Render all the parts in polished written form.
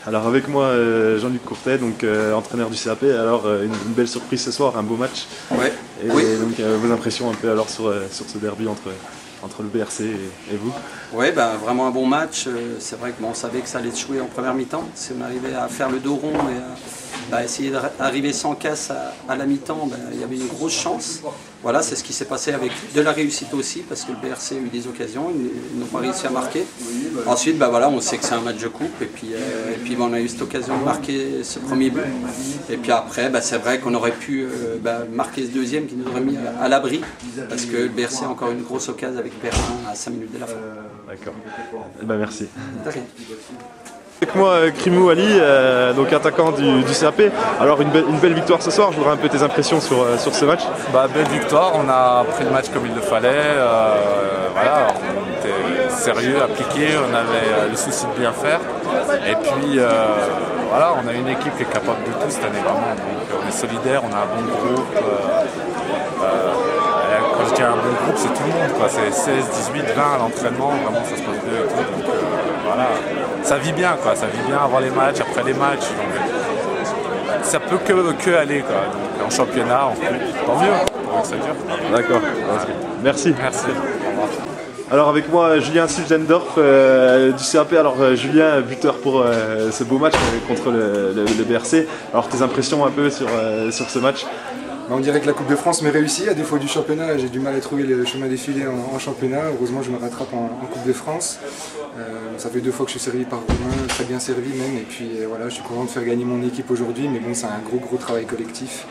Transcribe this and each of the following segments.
Alors avec moi Jean-Luc Courtet, donc entraîneur du CAP. Alors une belle surprise ce soir, un beau match. Ouais. Et Oui. donc vos impressions un peu alors sur ce derby entre le BRC et vous? Ouais, ben, vraiment un bon match. C'est vrai que on savait que ça allait se jouer en première mi-temps. Si on arrivait à faire le dos rond et à essayer d'arriver sans casse à la mi-temps, ben, il y avait une grosse chance. Voilà, c'est ce qui s'est passé avec de la réussite aussi, parce que le BRC a eu des occasions, ils n'ont pas réussi à marquer. Ensuite, ben, voilà, on sait que c'est un match de coupe, et puis ben, on a eu cette occasion de marquer ce premier but. Et puis après, ben, c'est vrai qu'on aurait pu ben, marquer ce deuxième qui nous aurait mis à l'abri, parce que le BRC a encore une grosse occasion avec Perrin à 5 minutes de la fin. D'accord. Eh ben, merci. De rien. Avec moi Krimou Ali, donc attaquant du CAP. Alors une belle victoire ce soir, je voudrais un peu tes impressions sur ce match. Belle victoire, on a pris le match comme il le fallait. Voilà, on était sérieux, appliqué, on avait le souci de bien faire. Et puis voilà, on a une équipe qui est capable de tout cette année vraiment. Donc on est solidaire, on a un bon groupe. Quand je dis un bon groupe, c'est tout le monde, quoi. C'est 16, 18, 20 à l'entraînement, vraiment ça se passe bien et tout. Donc voilà, ça vit bien, quoi. Ça vit bien avant les matchs, après les matchs. Donc, ça peut que aller, quoi. Donc, en championnat, en coupe, tant mieux, pour que ça dure. D'accord. Merci. Merci. Alors avec moi Julien Silgendorf du CAP. Alors Julien, buteur pour ce beau match contre le BRC. Alors tes impressions un peu sur ce match? On dirait que la Coupe de France m'est réussie, à défaut du championnat, j'ai du mal à trouver le chemin défilé en championnat. Heureusement, je me rattrape en Coupe de France. Ça fait 2 fois que je suis servi par Romain, très bien servi même. Et puis voilà, je suis content de faire gagner mon équipe aujourd'hui, mais bon, c'est un gros travail collectif.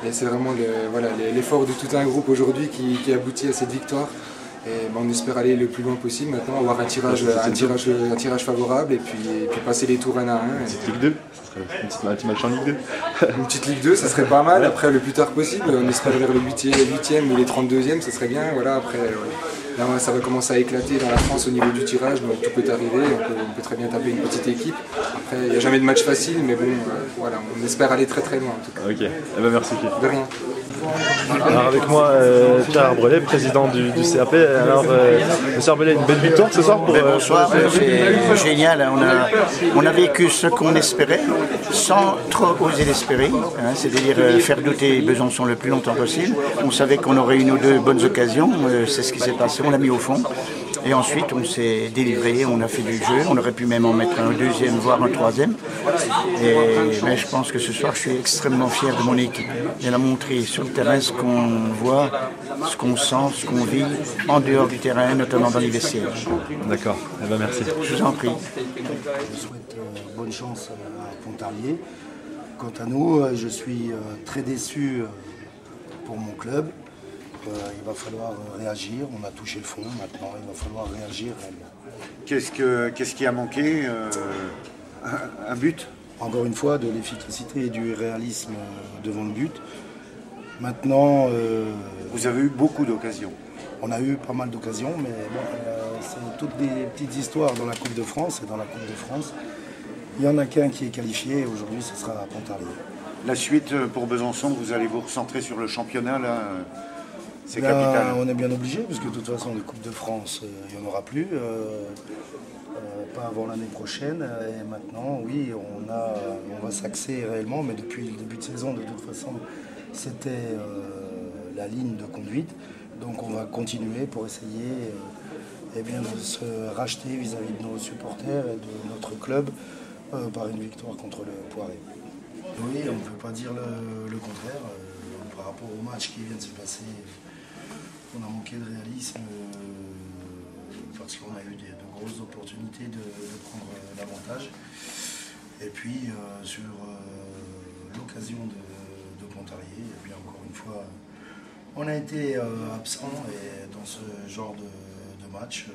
Et c'est vraiment l'effort de tout un groupe aujourd'hui qui aboutit à cette victoire. Et on espère aller le plus loin possible maintenant, avoir un tirage favorable et puis passer les tours 1 à 1. Une petite Ligue 2, ça serait un petit match en Ligue 2. Une petite Ligue 2, ça serait pas mal. Après, le plus tard possible, on espère vers le 8e ou les 32e, ça serait bien. Voilà, après, là, ça va commencer à éclater dans la France au niveau du tirage, donc tout peut arriver. On peut très bien taper une petite équipe. Après, il n'y a jamais de match facile, mais bon, voilà, on espère aller très loin en tout cas. Ok, eh ben, merci. De rien. Alors avec moi Pierre Arbrelet, président du CAP. Alors monsieur Arbrelet, une belle victoire ce soir pour... Bonsoir, c'est génial. On a vécu ce qu'on espérait sans trop oser l'espérer, hein, c'est-à-dire faire douter Besançon le plus longtemps possible. On savait qu'on aurait une ou deux bonnes occasions, c'est ce qui s'est passé, on l'a mis au fond. Et ensuite, on s'est délivré, on a fait du jeu, on aurait pu même en mettre un deuxième, voire un troisième. Mais je pense que ce soir, je suis extrêmement fier de mon équipe. Elle a montré sur le terrain ce qu'on voit, ce qu'on sent, ce qu'on vit, en dehors du terrain, notamment dans les vestiaires. D'accord, eh ben, merci. Je vous en prie. Je souhaite bonne chance à Pontarlier. Quant à nous, je suis très déçu pour mon club. Il va falloir réagir, on a touché le fond, maintenant il va falloir réagir réellement. Qu'est-ce qui a manqué un but? Encore une fois, de l'efficacité et du réalisme devant le but. Maintenant... Vous avez eu beaucoup d'occasions. On a eu pas mal d'occasions, mais bon, c'est toutes des petites histoires dans la Coupe de France. Et dans la Coupe de France, il n'y en a qu'un qui est qualifié, aujourd'hui ce sera à Pontarlier. La suite pour Besançon, vous allez vous recentrer sur le championnat là. C'est Là, capital. on est bien obligé, parce que de toute façon, les Coupes de France, il n'y en aura plus. Pas avant l'année prochaine. Et maintenant, oui, on va s'axer réellement, mais depuis le début de saison, de toute façon, c'était la ligne de conduite. Donc on va continuer pour essayer de se racheter vis-à-vis de nos supporters et de notre club par une victoire contre le Poiré. Oui, on ne peut pas dire le contraire. Par rapport au match qui vient de se passer, on a manqué de réalisme parce qu'on a eu de grosses opportunités de prendre l'avantage. Et puis sur l'occasion de Pontarlier, et bien encore une fois, on a été absent et dans ce genre de match,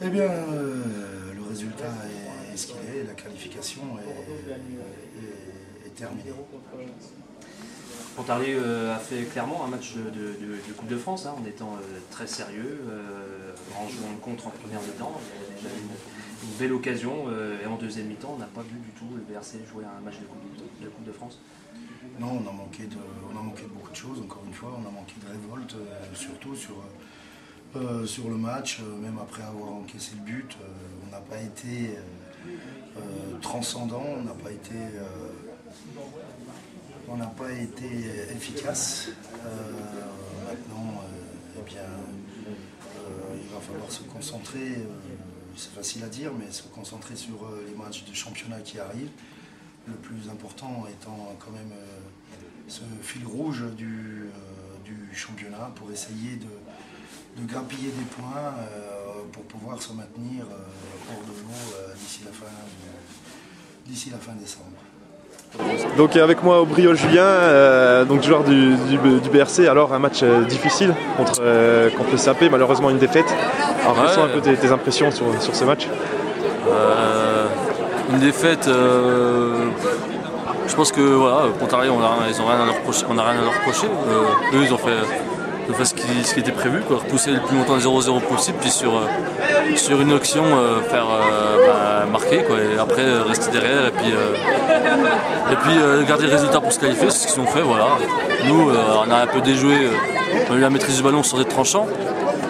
le résultat est ce qu'il est, la qualification est terminée. Pontarlier a fait clairement un match de Coupe de France, hein, en étant très sérieux, en jouant le contre en première mi-temps. Il y a déjà une belle occasion, et en deuxième mi-temps, on n'a pas vu du tout le BRC jouer un match de Coupe de France. Non, on a manqué de beaucoup de choses, encore une fois, on a manqué de révolte, surtout sur sur le match, même après avoir encaissé le but. On n'a pas été transcendant, on n'a pas été efficace. Maintenant, eh bien, il va falloir se concentrer, c'est facile à dire, mais se concentrer sur les matchs de championnat qui arrivent. Le plus important étant quand même ce fil rouge du championnat pour essayer de grappiller des points pour pouvoir se maintenir hors de l'eau d'ici la fin décembre. Donc avec moi Aubriol Julien, donc joueur du BRC. Alors un match difficile contre le SAP, malheureusement une défaite. Alors quelles sont un peu tes impressions sur ce match? Une défaite, je pense que voilà, Pontarlier, on n'a rien à leur reprocher. Eux, ils ont fait ce qui était prévu, quoi, repousser le plus longtemps 0-0 possible, puis sur une action faire marquer, quoi, et après rester derrière et puis garder le résultat pour se qualifier, c'est ce qu'ils ont fait. Voilà. Nous, on a un peu déjoué, on a eu la maîtrise du ballon sans être tranchant.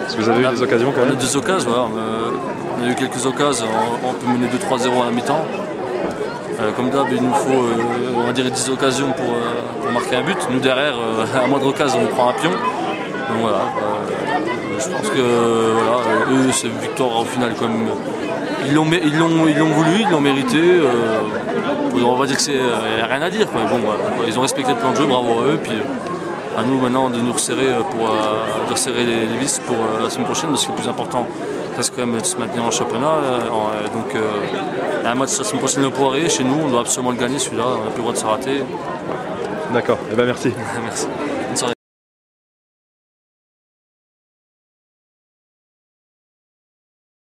Parce que vous avez eu des occasions quand même? On a eu des occasions, voilà. On a eu quelques occasions, on peut mener 2-3-0 à la mi-temps. Comme d'hab, il nous faut on va dire 10 occasions pour marquer un but. Nous derrière, à moindre occasion, on prend un pion. Donc voilà, je pense que voilà, eux, c'est une victoire au final comme ils l'ont voulu, ils l'ont mérité. On va dire que c'est rien à dire, quoi. Bon, voilà, ils ont respecté le plan de jeu, bravo à eux. Puis à nous maintenant de nous resserrer de resserrer les vis pour la semaine prochaine, parce que le plus important reste quand même de se maintenir en championnat. Donc un match la semaine prochaine au Poirier, chez nous, on doit absolument le gagner celui-là, on n'a plus le droit de se rater. D'accord, et ben merci. Merci.